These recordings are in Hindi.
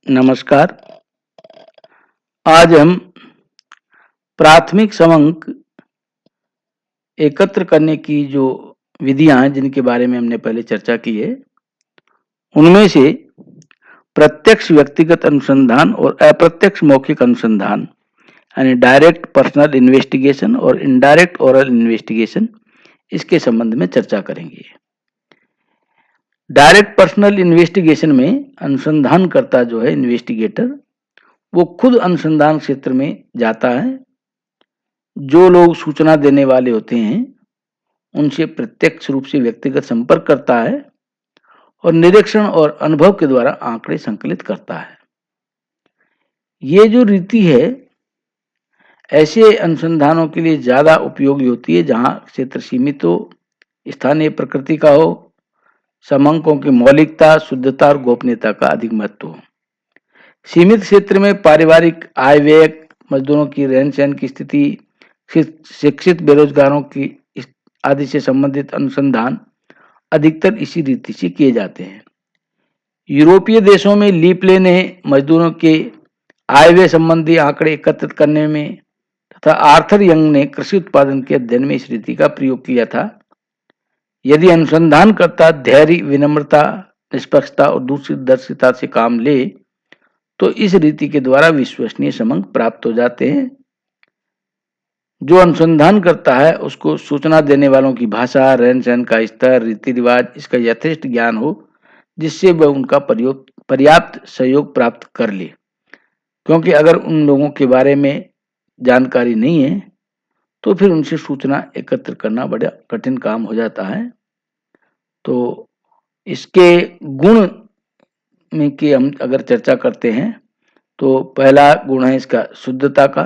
नमस्कार। आज हम प्राथमिक समंक एकत्र करने की जो विधियाँ हैं, जिनके बारे में हमने पहले चर्चा की है, उनमें से प्रत्यक्ष व्यक्तिगत अनुसंधान और अप्रत्यक्ष मौखिक अनुसंधान यानी डायरेक्ट पर्सनल इन्वेस्टिगेशन और इनडायरेक्ट ओरल इन्वेस्टिगेशन, इसके संबंध में चर्चा करेंगे। डायरेक्ट पर्सनल इन्वेस्टिगेशन में अनुसंधानकर्ता जो है, इन्वेस्टिगेटर, वो खुद अनुसंधान क्षेत्र में जाता है। जो लोग सूचना देने वाले होते हैं, उनसे प्रत्यक्ष रूप से व्यक्तिगत संपर्क करता है और निरीक्षण और अनुभव के द्वारा आंकड़े संकलित करता है। ये जो रीति है, ऐसे अनुसंधानों के लिए ज़्यादा उपयोगी होती है जहाँ क्षेत्र सीमित हो, स्थानीय प्रकृति का हो, समंकों की मौलिकता, शुद्धता और गोपनीयता का अधिक महत्व हो। सीमित क्षेत्र में पारिवारिक आय व्यय, मजदूरों की रहन सहन की स्थिति, शिक्षित बेरोजगारों की आदि से संबंधित अनुसंधान अधिकतर इसी रीति से किए जाते हैं। यूरोपीय देशों में लीपले ने मजदूरों के आय व्यय संबंधी आंकड़े एकत्रित करने में तथा आर्थर यंग ने कृषि उत्पादन के अध्ययन में इस रीति का प्रयोग किया था। यदि अनुसंधानकर्ता धैर्य, विनम्रता, निष्पक्षता और दूरदर्शिता से काम ले तो इस रीति के द्वारा विश्वसनीय समंक प्राप्त हो जाते हैं। जो अनुसंधान करता है उसको सूचना देने वालों की भाषा, रहन सहन का स्तर, रीति रिवाज, इसका यथेष्ट ज्ञान हो, जिससे वह उनका पर्याप्त सहयोग प्राप्त कर ले। क्योंकि अगर उन लोगों के बारे में जानकारी नहीं है तो फिर उनसे सूचना एकत्र करना बड़ा कठिन काम हो जाता है। तो इसके गुण में की हम अगर चर्चा करते हैं तो पहला गुण है इसका शुद्धता का,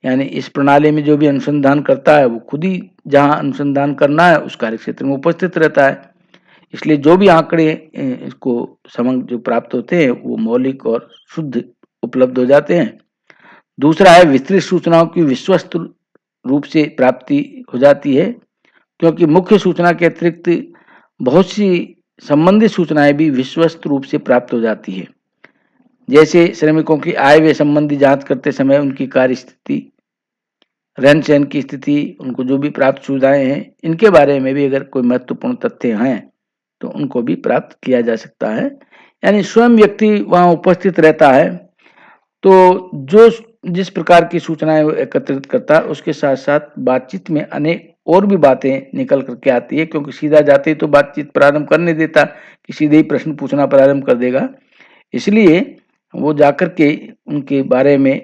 यानी इस प्रणाली में जो भी अनुसंधान करता है वो खुद ही जहाँ अनुसंधान करना है उस कार्य क्षेत्र में उपस्थित रहता है, इसलिए जो भी आंकड़े इसको समंक जो प्राप्त होते हैं वो मौलिक और शुद्ध उपलब्ध हो जाते हैं। दूसरा है विस्तृत सूचनाओं की विश्वस्त रूप से प्राप्ति हो जाती है, क्योंकि मुख्य सूचना के अतिरिक्त बहुत सी संबंधित सूचनाएं भी विश्वस्त रूप से प्राप्त हो जाती है। जैसे श्रमिकों की आय व्यय संबंधी जांच करते समय उनकी कार्य स्थिति, रहन सहन की स्थिति, उनको जो भी प्राप्त सुविधाएं हैं, इनके बारे में भी अगर कोई महत्वपूर्ण तथ्य हैं तो उनको भी प्राप्त किया जा सकता है। यानी स्वयं व्यक्ति वहाँ उपस्थित रहता है तो जो जिस प्रकार की सूचनाएं वो एकत्रित करता है उसके साथ साथ बातचीत में अनेक और भी बातें निकल करके आती है, क्योंकि सीधा जाते ही तो बातचीत प्रारंभ कर नहीं देता कि सीधे ही प्रश्न पूछना प्रारंभ कर देगा। इसलिए वो जाकर के उनके बारे में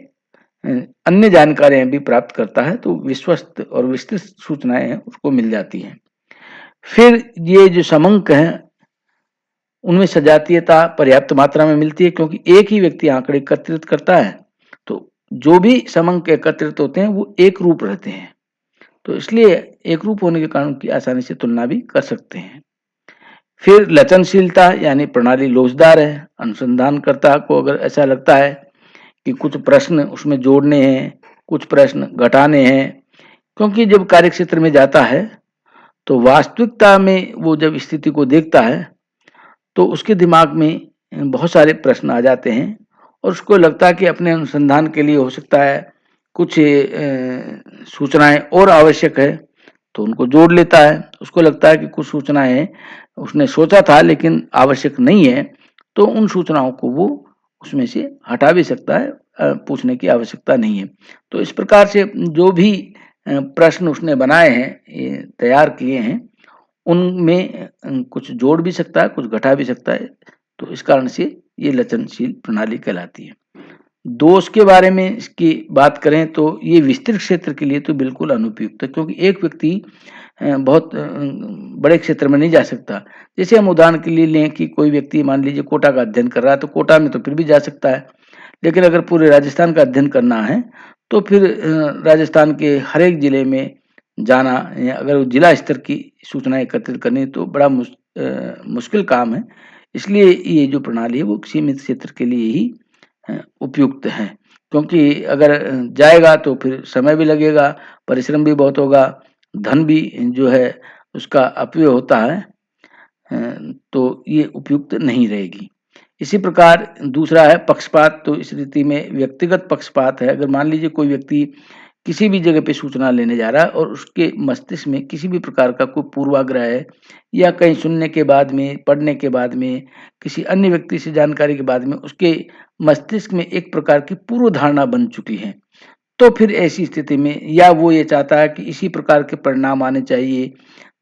अन्य जानकारियां भी प्राप्त करता है, तो विश्वस्त और विस्तृत सूचनाएं हैं उसको मिल जाती हैं। फिर ये जो समंक हैं उनमें सजातीयता पर्याप्त मात्रा में मिलती है, क्योंकि एक ही व्यक्ति आंकड़े एकत्रित करता है तो जो भी समंक एकत्रित होते हैं वो एक रूप रहते हैं, तो इसलिए एक रूप होने के कारण की आसानी से तुलना भी कर सकते हैं। फिर लचनशीलता, यानी प्रणाली लोचदार है। अनुसंधानकर्ता को अगर ऐसा लगता है कि कुछ प्रश्न उसमें जोड़ने हैं, कुछ प्रश्न घटाने हैं, क्योंकि जब कार्यक्षेत्र में जाता है तो वास्तविकता में वो जब स्थिति को देखता है तो उसके दिमाग में बहुत सारे प्रश्न आ जाते हैं और उसको लगता है कि अपने अनुसंधान के लिए हो सकता है कुछ सूचनाएं और आवश्यक है, तो उनको जोड़ लेता है। उसको लगता है कि कुछ सूचनाएं उसने सोचा था लेकिन आवश्यक नहीं है, तो उन सूचनाओं को वो उसमें से हटा भी सकता है, पूछने की आवश्यकता नहीं है। तो इस प्रकार से जो भी प्रश्न उसने बनाए हैं, तैयार किए हैं, उनमें कुछ जोड़ भी सकता है, कुछ घटा भी सकता है, तो इस कारण से ये लचनशील प्रणाली कहलाती है। दोष के बारे में इसकी बात करें तो ये विस्तृत क्षेत्र के लिए तो बिल्कुल अनुपयुक्त है, क्योंकि एक व्यक्ति बहुत बड़े क्षेत्र में नहीं जा सकता। जैसे हम उदाहरण के लिए लें कि कोई व्यक्ति मान लीजिए कोटा का अध्ययन कर रहा है, तो कोटा में तो फिर भी जा सकता है, लेकिन अगर पूरे राजस्थान का अध्ययन करना है तो फिर राजस्थान के हर एक जिले में जाना, या अगर जिला स्तर की सूचना एकत्रित करनी तो बड़ा मुश्किल काम है। इसलिए ये जो प्रणाली है वो सीमित क्षेत्र के लिए ही उपयुक्त है, क्योंकि अगर जाएगा तो फिर समय भी लगेगा, परिश्रम भी बहुत होगा, धन भी जो है उसका अपव्यय होता है, तो ये उपयुक्त नहीं रहेगी। इसी प्रकार दूसरा है पक्षपात। तो इस स्थिति में व्यक्तिगत पक्षपात है। अगर मान लीजिए कोई व्यक्ति किसी भी जगह पे सूचना लेने जा रहा है और उसके मस्तिष्क में किसी भी प्रकार का कोई पूर्वाग्रह है, या कहीं सुनने के बाद में, पढ़ने के बाद में, किसी अन्य व्यक्ति से जानकारी के बाद में उसके मस्तिष्क में एक प्रकार की पूर्व धारणा बन चुकी है, तो फिर ऐसी स्थिति में या वो ये चाहता है कि इसी प्रकार के परिणाम आने चाहिए,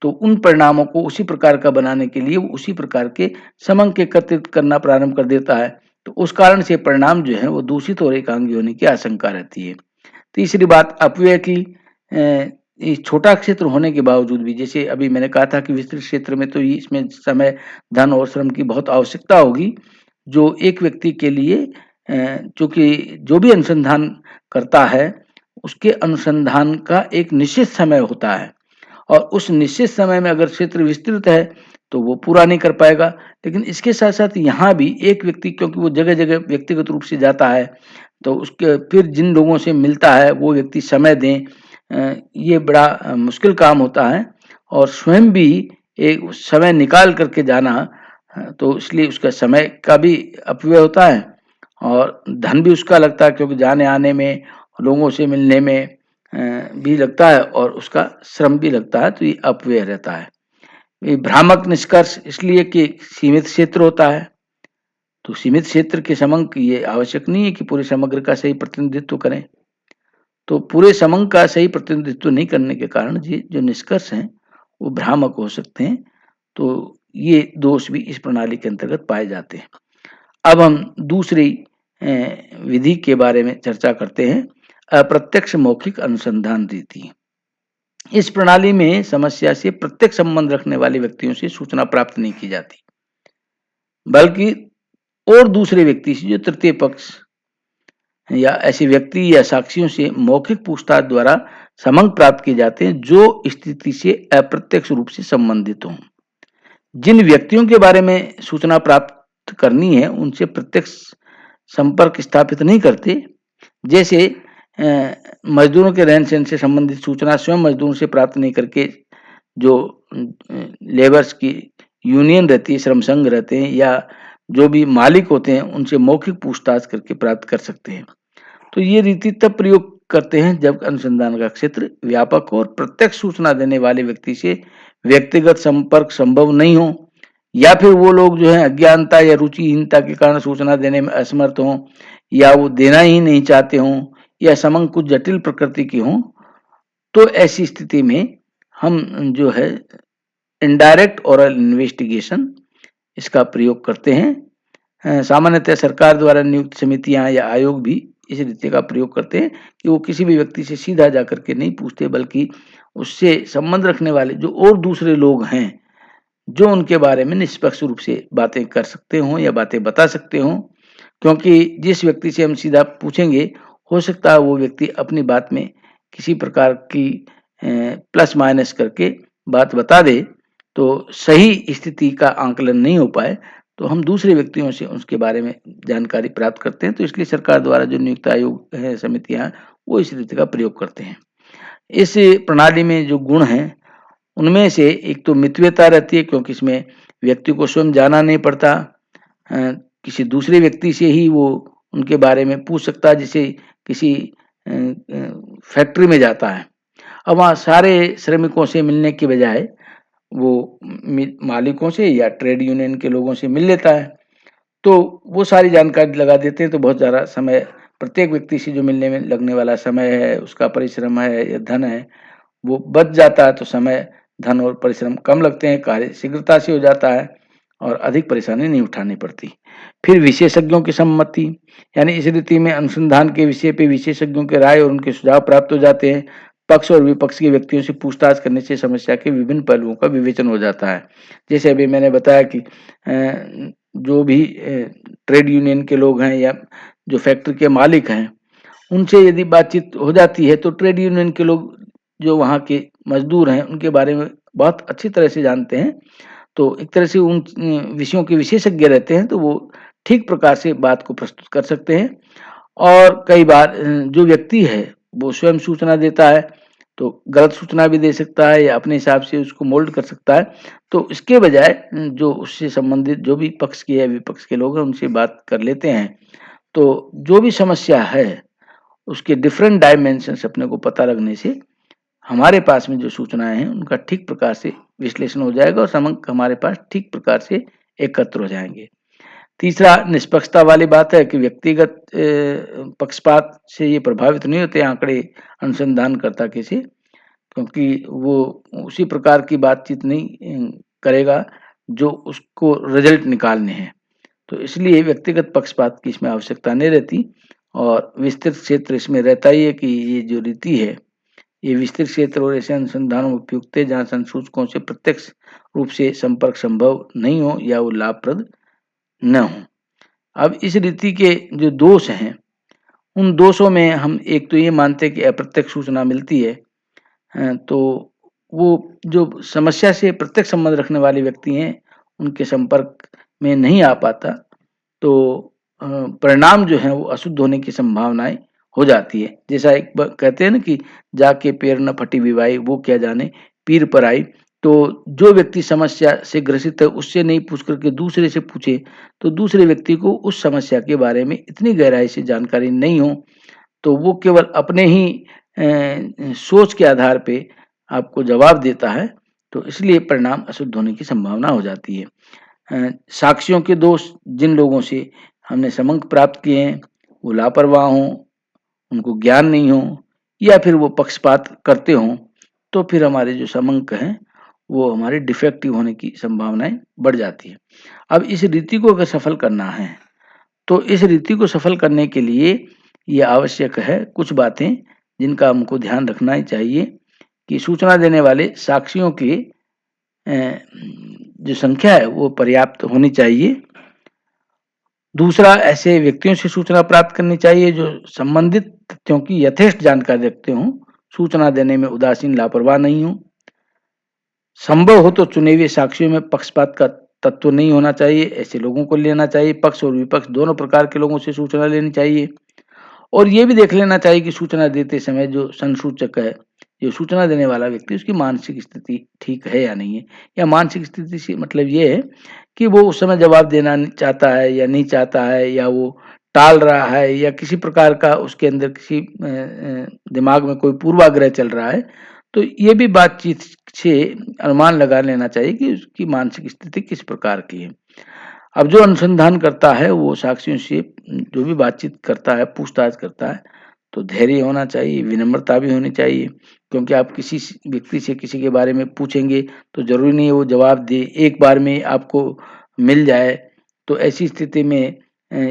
तो उन परिणामों को उसी प्रकार का बनाने के लिए वो उसी प्रकार के समंक एकत्रित करना प्रारंभ कर देता है। तो उस कारण से परिणाम जो है वो दूषित और एकांगी होने की आशंका रहती है। तीसरी बात अपव्यय की। ये छोटा क्षेत्र होने के बावजूद भी, जैसे अभी मैंने कहा था कि विस्तृत क्षेत्र में तो इसमें समय, धन और श्रम की बहुत आवश्यकता होगी, जो एक व्यक्ति के लिए चूँकि जो भी अनुसंधान करता है, उसके अनुसंधान का एक निश्चित समय होता है और उस निश्चित समय में अगर क्षेत्र विस्तृत है, तो वो पूरा नहीं कर पाएगा। लेकिन इसके साथ-साथ यहाँ भी एक व्यक्ति, क्योंकि वो जगह-जगह व्यक्तिगत रूप से जाता है, तो उसके फिर जिन लोगों से मिलता है वो व्यक्ति समय दें, ये बड़ा मुश्किल काम होता है और स्वयं भी एक समय निकाल कर के जाना, तो इसलिए उसका समय का भी अपव्यय होता है और धन भी उसका लगता है, क्योंकि जाने-आने में, लोगों से मिलने में भी लगता है और उसका श्रम भी लगता है, तो ये अपव्यय रहता है। ये भ्रामक निष्कर्ष इसलिए कि सीमित क्षेत्र होता है, तो सीमित क्षेत्र के समंक ये आवश्यक नहीं है कि पूरे समग्र का सही प्रतिनिधित्व करें। तो पूरे समंक का सही प्रतिनिधित्व नहीं करने के कारण ये जो निष्कर्ष हैं, वो भ्रामक हो सकते हैं। तो ये दोष भी इस प्रणाली के अंतर्गत पाए जाते हैं। अब हम दूसरी विधि के बारे में चर्चा करते हैं, अप्रत्यक्ष मौखिक अनुसंधान रीति। इस प्रणाली में समस्या से प्रत्यक्ष संबंध रखने वाले व्यक्तियों से सूचना प्राप्त नहीं की जाती, बल्कि और दूसरे व्यक्ति से, जो तृतीय पक्ष या ऐसे व्यक्ति या साक्षियों से मौखिक पूछताछ द्वारा समंक प्राप्त किए जाते हैं, जो स्थिति से अप्रत्यक्ष रूप से संबंधित हों। जिन व्यक्तियों के बारे में सूचना प्राप्त करनी है, उनसे प्रत्यक्ष संपर्क स्थापित नहीं करते। जैसे मजदूरों के रहन-सहन से संबंधित सूचना स्वयं मजदूरों से प्राप्त नहीं करके, जो लेबर्स की यूनियन रहती है, श्रम संघ रहते हैं, या जो भी मालिक होते हैं, उनसे मौखिक पूछताछ करके प्राप्त कर सकते हैं। तो ये रीति तब प्रयोग करते हैं जब अनुसंधान का क्षेत्र व्यापक हो और प्रत्यक्ष सूचना देने वाले व्यक्ति से व्यक्तिगत संपर्क संभव नहीं हो, या फिर वो लोग जो है अज्ञानता या रुचिहीनता के कारण सूचना देने में असमर्थ हों, या वो देना ही नहीं चाहते हों, या समंक कुछ जटिल प्रकृति की हों। तो ऐसी स्थिति में हम जो है इनडायरेक्ट ओरल इन्वेस्टिगेशन, इसका प्रयोग करते हैं। सामान्यतः सरकार द्वारा नियुक्त समितियां या आयोग भी इस रीति का प्रयोग करते हैं कि वो किसी भी व्यक्ति से सीधा जाकर के नहीं पूछते, बल्कि उससे संबंध रखने वाले जो और दूसरे लोग हैं, जो उनके बारे में निष्पक्ष रूप से बातें कर सकते हों या बातें बता सकते हों। क्योंकि जिस व्यक्ति से हम सीधा पूछेंगे, हो सकता है वो व्यक्ति अपनी बात में किसी प्रकार की प्लस माइनस करके बात बता दे, तो सही स्थिति का आंकलन नहीं हो पाए, तो हम दूसरे व्यक्तियों से उसके बारे में जानकारी प्राप्त करते हैं। तो इसलिए सरकार द्वारा जो नियुक्त आयोग है, समितियां हैं, वो इस रीति का प्रयोग करते हैं। इस प्रणाली में जो गुण हैं, उनमें से एक तो मितव्ययता रहती है, क्योंकि इसमें व्यक्ति को स्वयं जाना नहीं पड़ता, किसी दूसरे व्यक्ति से ही वो उनके बारे में पूछ सकता है। जैसे किसी फैक्ट्री में जाता है, अब वहाँ सारे श्रमिकों से मिलने के बजाय वो मालिकों से या ट्रेड यूनियन के लोगों से मिल लेता है, तो वो सारी जानकारी लगा देते हैं। तो बहुत ज़्यादा समय, प्रत्येक व्यक्ति से जो मिलने में लगने वाला समय है, उसका परिश्रम है या धन है, वो बच जाता है। तो समय, धन और परिश्रम कम लगते हैं, कार्य शीघ्रता से हो जाता है और अधिक परेशानी नहीं उठानी पड़ती। फिर विशेषज्ञों की सम्मति, यानी इस रीति में अनुसंधान के विषय पे विशेषज्ञों की राय और उनके सुझाव प्राप्त हो जाते हैं। पक्ष और विपक्ष के व्यक्तियों से पूछताछ करने से समस्या के विभिन्न पहलुओं का विवेचन हो जाता है। जैसे अभी मैंने बताया कि जो भी ट्रेड यूनियन के लोग हैं या जो फैक्ट्री के मालिक हैं, उनसे यदि बातचीत हो जाती है, तो ट्रेड यूनियन के लोग जो वहाँ के मजदूर हैं, उनके बारे में बहुत अच्छी तरह से जानते हैं। तो एक तरह से उन विषयों के विशेषज्ञ रहते हैं, तो वो ठीक प्रकार से बात को प्रस्तुत कर सकते हैं। और कई बार जो व्यक्ति है, वो स्वयं सूचना देता है, तो गलत सूचना भी दे सकता है या अपने हिसाब से उसको मोल्ड कर सकता है। तो इसके बजाय जो उससे संबंधित जो भी पक्ष के या विपक्ष के लोग हैं उनसे बात कर लेते हैं। तो जो भी समस्या है उसके डिफरेंट डायमेंशंस अपने को पता लगने से हमारे पास में जो सूचनाएं हैं उनका ठीक प्रकार से विश्लेषण हो जाएगा और समंक हमारे पास ठीक प्रकार से एकत्र हो जाएंगे। तीसरा निष्पक्षता वाली बात है कि व्यक्तिगत पक्षपात से ये प्रभावित नहीं होते आंकड़े अनुसंधानकर्ता के से, क्योंकि वो उसी प्रकार की बातचीत नहीं करेगा जो उसको रिजल्ट निकालने हैं। तो इसलिए व्यक्तिगत पक्षपात की इसमें आवश्यकता नहीं रहती और विस्तृत क्षेत्र इसमें रहता ही है कि ये जो रीति है ये विस्तृत क्षेत्र और ऐसे अनुसंधानों में उपयुक्त है जहाँ संसूचकों से प्रत्यक्ष रूप से संपर्क संभव नहीं हो या वो लाभप्रद न हो। अब इस रीति के जो दोष हैं उन दोषों में हम एक तो ये मानते हैं कि अप्रत्यक्ष सूचना मिलती है, तो वो जो समस्या से प्रत्यक्ष संबंध रखने वाले व्यक्ति हैं उनके संपर्क में नहीं आ पाता, तो परिणाम जो है वो अशुद्ध होने की संभावनाएं हो जाती है। जैसा एक कहते हैं ना कि जाके पैर न फटी विवाई वो क्या जाने पीर पर आई। तो जो व्यक्ति समस्या से ग्रसित है उससे नहीं पूछ करके दूसरे से पूछे तो दूसरे व्यक्ति को उस समस्या के बारे में इतनी गहराई से जानकारी नहीं हो, तो वो केवल अपने ही सोच के आधार पे आपको जवाब देता है, तो इसलिए परिणाम अशुद्ध होने की संभावना हो जाती है। साक्षियों के दोष, जिन लोगों से हमने समंक प्राप्त किए हैं वो लापरवाह हों, उनको ज्ञान नहीं हो या फिर वो पक्षपात करते हों, तो फिर हमारे जो समंक हैं वो हमारे डिफेक्टिव होने की संभावनाएं बढ़ जाती है। अब इस रीति को अगर सफल करना है तो इस रीति को सफल करने के लिए ये आवश्यक है कुछ बातें जिनका हमको ध्यान रखना ही चाहिए कि सूचना देने वाले साक्षियों की जो संख्या है वो पर्याप्त होनी चाहिए। दूसरा, ऐसे व्यक्तियों से सूचना प्राप्त करनी चाहिए जो संबंधित तथ्यों की यथेष्ट जानकारी रखते हों, सूचना देने में उदासीन लापरवाह नहीं हो। संभव हो तो चुने हुए साक्षियों में पक्षपात का तत्व नहीं होना चाहिए, ऐसे लोगों को लेना चाहिए। पक्ष और विपक्ष दोनों प्रकार के लोगों से सूचना लेनी चाहिए और ये भी देख लेना चाहिए कि सूचना देते समय जो संसूचक है, जो सूचना देने वाला व्यक्ति, उसकी मानसिक स्थिति ठीक है या नहीं है। या मानसिक स्थिति से मतलब ये है कि वो उस समय जवाब देना चाहता है या नहीं चाहता है, या वो टाल रहा है, या किसी प्रकार का उसके अंदर किसी दिमाग में कोई पूर्वाग्रह चल रहा है। तो ये भी बातचीत से अनुमान लगा लेना चाहिए कि उसकी मानसिक स्थिति किस प्रकार की है। अब जो अनुसंधान करता है वो साक्षियों से जो भी बातचीत करता है, पूछताछ करता है, तो धैर्य होना चाहिए, विनम्रता भी होनी चाहिए, क्योंकि आप किसी व्यक्ति से किसी के बारे में पूछेंगे तो जरूरी नहीं है वो जवाब दे, एक बार में आपको मिल जाए। तो ऐसी स्थिति में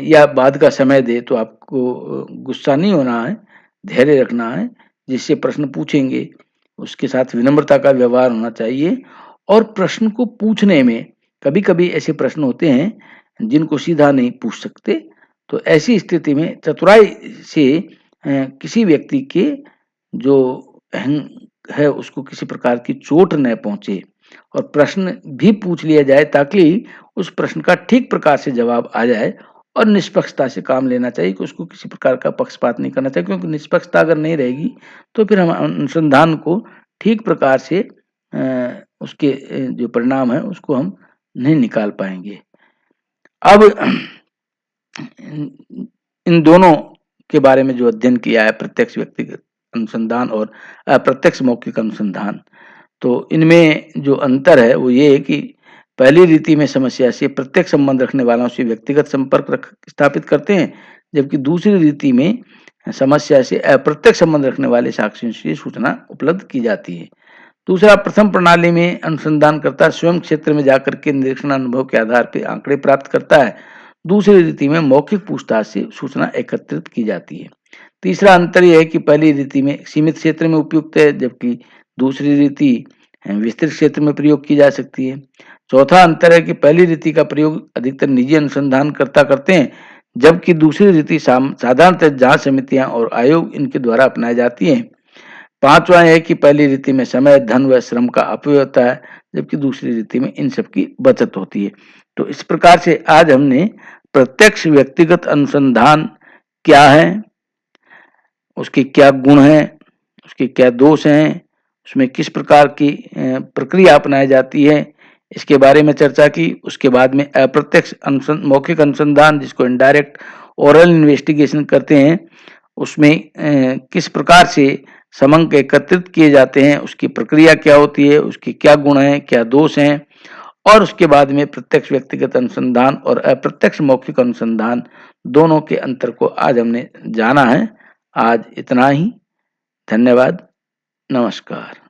या बाद का समय दे तो आपको गुस्सा नहीं होना है, धैर्य रखना है। जिससे प्रश्न पूछेंगे उसके साथ विनम्रता का व्यवहार होना चाहिए। और प्रश्न को पूछने में कभी-कभी ऐसे प्रश्न होते हैं जिनको सीधा नहीं पूछ सकते, तो ऐसी स्थिति में चतुराई से किसी व्यक्ति के जो अहंग है उसको किसी प्रकार की चोट न पहुंचे और प्रश्न भी पूछ लिया जाए ताकि उस प्रश्न का ठीक प्रकार से जवाब आ जाए। और निष्पक्षता से काम लेना चाहिए कि उसको किसी प्रकार का पक्षपात नहीं करना चाहिए, क्योंकि निष्पक्षता अगर नहीं रहेगी तो फिर हम अनुसंधान को ठीक प्रकार से उसके जो परिणाम है उसको हम नहीं निकाल पाएंगे। अब इन दोनों के बारे में जो अध्ययन किया है, प्रत्यक्ष व्यक्तिगत अनुसंधान और अप्रत्यक्ष मौखिक अनुसंधान, तो इनमें जो अंतर है वो ये है कि पहली रीति में समस्या से प्रत्यक्ष संबंध रखने वालों से व्यक्तिगत संपर्क स्थापित करते हैं, जबकि दूसरी रीति में समस्या से अप्रत्यक्ष संबंध रखने वाले साक्षियों से सूचना उपलब्ध की जाती है। दूसरा, प्रथम प्रणाली में अनुसंधानकर्ता स्वयं क्षेत्र में जाकर के निरीक्षण अनुभव के आधार पर आंकड़े प्राप्त करता है। दूसरी रीति में मौखिक पूछताछ से सूचना एकत्रित की जाती है। तीसरा अंतर यह है कि पहली रीति में सीमित क्षेत्र में उपयुक्त है, जबकि दूसरी रीति विस्तृत क्षेत्र में प्रयोग की जा सकती है। चौथा अंतर है कि पहली रीति का प्रयोग अधिकतर निजी अनुसंधानकर्ता करते हैं, जबकि दूसरी रीति साधारणतः जांच समितियां और आयोग इनके द्वारा अपनाई जाती हैं। पांचवा है कि पहली रीति में समय, धन व श्रम का अपव्यय होता है, जबकि दूसरी रीति में इन सब की बचत होती है। तो इस प्रकार से आज हमने प्रत्यक्ष व्यक्तिगत अनुसंधान क्या है, उसके क्या गुण हैं उसके क्या दोष हैं, उसमें किस प्रकार की प्रक्रिया अपनाई जाती है, इसके बारे में चर्चा की। उसके बाद में अप्रत्यक्ष मौखिक अनुसंधान, जिसको इनडायरेक्ट ओरल इन्वेस्टिगेशन करते हैं, उसमें किस प्रकार से समंक एकत्रित किए जाते हैं, उसकी प्रक्रिया क्या होती है, उसके क्या गुण हैं, क्या दोष हैं, और उसके बाद में प्रत्यक्ष व्यक्तिगत अनुसंधान और अप्रत्यक्ष मौखिक अनुसंधान दोनों के अंतर को आज हमने जाना है। आज इतना ही। धन्यवाद। नमस्कार।